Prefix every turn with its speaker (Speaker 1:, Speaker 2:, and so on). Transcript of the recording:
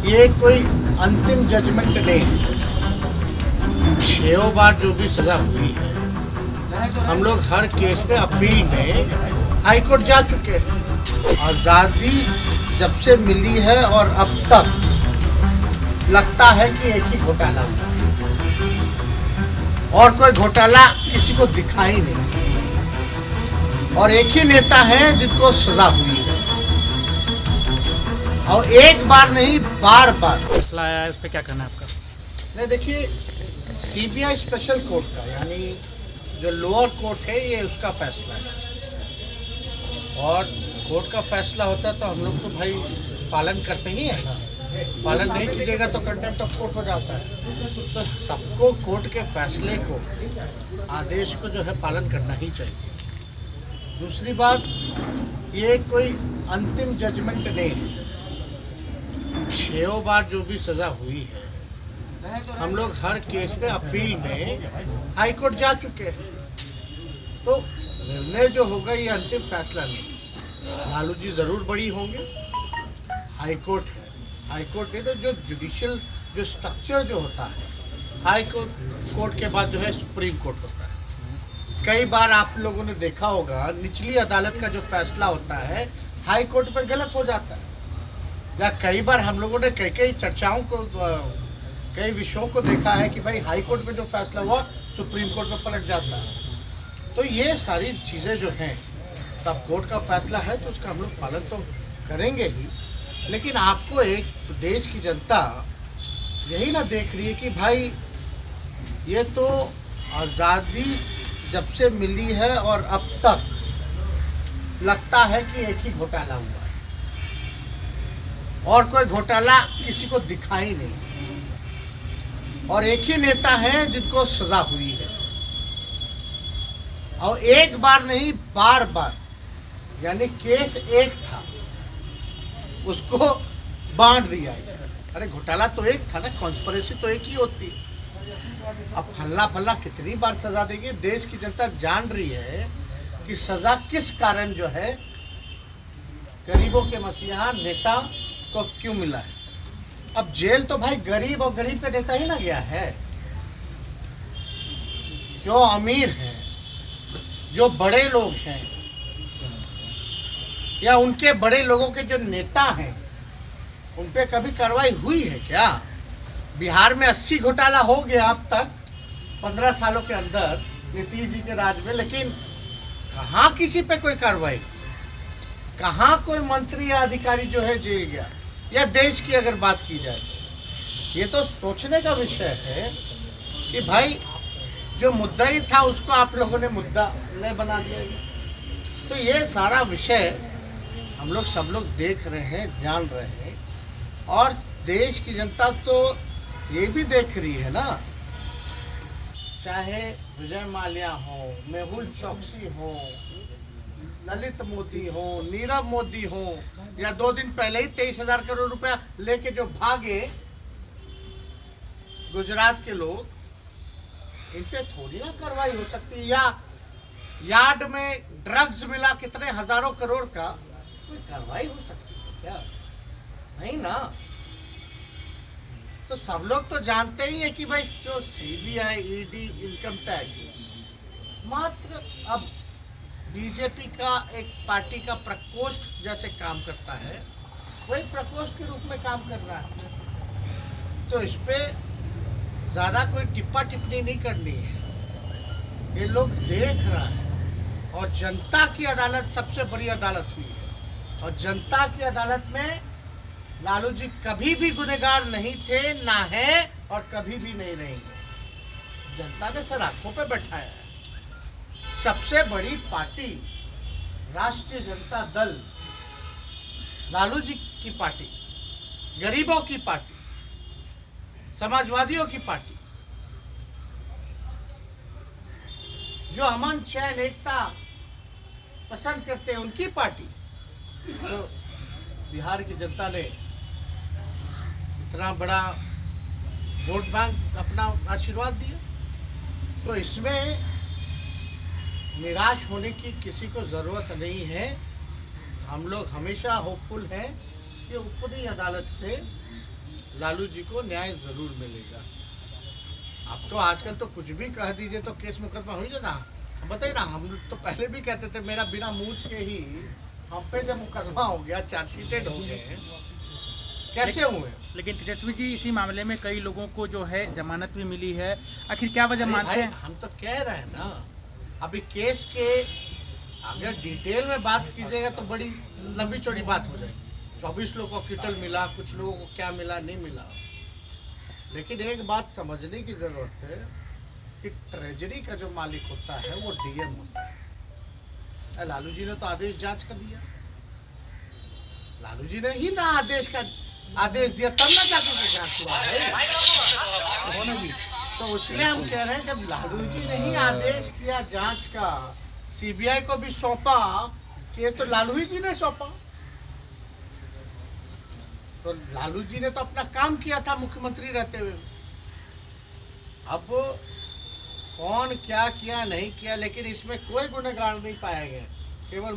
Speaker 1: ये कोई अंतिम जजमेंट नहीं। 6 बार जो भी सजा हुई है, हम लोग हर केस पे अपील में हाई कोर्ट जा चुके हैं। आज़ादी जब से मिली है और अब तक लगता है कि एक ही घोटाला हुआ और कोई घोटाला किसी को दिखाई नहीं, और एक ही नेता है जिनको सजा हुई है, और एक बार नहीं बार बार
Speaker 2: फैसला आया है, इस पे क्या कहना है आपका?
Speaker 1: नहीं, देखिए, सीबीआई स्पेशल कोर्ट का यानी जो लोअर कोर्ट है ये उसका फैसला है, और कोर्ट का फैसला होता है तो हम लोग तो भाई पालन करते ही हैं ना। पालन नहीं कीजिएगा तो कंटेम्प्ट ऑफ कोर्ट हो जाता है। तो सबको कोर्ट के फैसले को, आदेश को जो है पालन करना ही चाहिए। दूसरी बात, ये कोई अंतिम जजमेंट नहीं है। 6 बार जो भी सजा हुई है, हम लोग हर केस पे अपील में हाई कोर्ट जा चुके हैं। तो निर्णय जो होगा ये अंतिम फैसला नहीं। लालू जी जरूर बड़ी होंगे, हाई कोर्ट है। हाई कोर्ट नहीं तो जो जुडिशियल जो स्ट्रक्चर जो होता है, हाई कोर्ट के बाद जो है सुप्रीम कोर्ट होता है। कई बार आप लोगों ने देखा होगा निचली अदालत का जो फैसला होता है हाई कोर्ट में गलत हो जाता है। या कई बार हम लोगों ने कई चर्चाओं को, कई विषयों को देखा है कि भाई हाई कोर्ट में जो फैसला हुआ सुप्रीम कोर्ट में पलट जाता है। तो ये सारी चीज़ें जो हैं, तब कोर्ट का फैसला है तो उसका हम लोग पालन तो करेंगे ही, लेकिन आपको एक देश की जनता यही ना देख रही है कि भाई ये तो आज़ादी जब से मिली है और अब तक लगता है कि एक ही घोटाला हुआ है और कोई घोटाला किसी को दिखाई नहीं, और एक ही नेता है जिनको सजा हुई है, और एक बार नहीं बार बार, यानी केस एक था उसको बांट दिया। अरे घोटाला तो एक था ना, कॉन्स्पिरेसी तो एक ही होती है। अब फल्ला फल्ला कितनी बार सजा देगी? देश की जनता जान रही है कि सजा किस कारण जो है गरीबों के मसीहा नेता को क्यों मिला है। अब जेल तो भाई गरीब और गरीब का नेता ही ना गया है। जो अमीर हैं, जो बड़े लोग हैं, या उनके बड़े लोगों के जो नेता हैं, उन पे कभी कार्रवाई हुई है क्या? बिहार में 80 घोटाला हो गया अब तक 15 सालों के अंदर नीतीश जी के राज में, लेकिन कहाँ किसी पे कोई कार्रवाई? कहाँ कोई मंत्री या अधिकारी जो है जेल गया? या देश की अगर बात की जाए, ये तो सोचने का विषय है कि भाई जो मुद्दा ही था उसको आप लोगों ने मुद्दा नहीं बना दिया। तो ये सारा विषय हम लोग सब लोग देख रहे हैं, जान रहे हैं, और देश की जनता तो ये भी देख रही है ना। चाहे विजय माल्या हो, मेहुल चौकसी हो, ललित मोदी हो, नीरव मोदी हो, या 2 दिन पहले ही 23,000 करोड़ रुपया लेके जो भागे गुजरात के लोग, इन पे थोड़ी ना कार्रवाई हो सकती है। या यार्ड में ड्रग्स मिला कितने हजारों करोड़ का, कोई कार्रवाई हो सकती है क्या? नहीं ना। तो सब लोग तो जानते ही है कि भाई जो सीबीआई, ईडी, इनकम टैक्स मात्र अब बीजेपी का एक पार्टी का प्रकोष्ठ जैसे काम करता है, वही प्रकोष्ठ के रूप में काम कर रहा है। तो इस पे ज़्यादा कोई टिप्पा टिप्पणी नहीं करनी है। ये लोग देख रहा है, और जनता की अदालत सबसे बड़ी अदालत हुई है, और जनता की अदालत में लालू जी कभी भी गुनहगार नहीं थे, ना है, और कभी भी नहीं रहेंगे। जनता ने सर आंखों पे बैठाया है। सबसे बड़ी पार्टी राष्ट्रीय जनता दल, लालू जी की पार्टी, गरीबों की पार्टी, समाजवादियों की पार्टी, जो अमन चैन एकता पसंद करते हैं, उनकी पार्टी। तो बिहार की जनता ने इतना बड़ा वोट बैंक अपना आशीर्वाद दिया, तो इसमें निराश होने की किसी को ज़रूरत नहीं है। हम लोग हमेशा होपफुल हैं कि ऊपरी अदालत से लालू जी को न्याय जरूर मिलेगा। अब तो आजकल तो कुछ भी कह दीजिए तो केस मुकदमा हो ही ना। बताइए ना, हम तो पहले भी कहते थे, मेरा बिना मूछ के ही हम पे जब मुकदमा हो गया, चार्जशीटेड हो गए, कैसे हुए?
Speaker 2: लेकिन तेजस्वी जी, इसी मामले में कई लोगों को जो है जमानत भी मिली है, आखिर क्या वजह मानते हैं?
Speaker 1: हम तो कह रहे हैं ना, अभी केस के अगर डिटेल में बात कीजिएगा तो बड़ी लंबी चौड़ी बात हो जाएगी। 24 लोगों को किटल मिला, कुछ लोगों को क्या मिला नहीं मिला, लेकिन एक बात समझने की जरूरत है कि ट्रेजरी का जो मालिक होता है वो डीएम होता है। लालू जी ने तो आदेश जांच कर दिया, लालू जी ने ही ना आदेश दिया, तब ना जाकर के जांच हुआ है जी। तो इसलिए हम कह रहे हैं, जब लालू जी ने ही आदेश किया जांच का, सीबीआई को भी सौंपा केस, तो लालू ही जी ने सौंपा। तो लालू जी ने तो अपना काम किया था मुख्यमंत्री रहते हुए। अब कौन क्या किया नहीं किया, लेकिन इसमें कोई गुनहगार नहीं पाया गया, केवल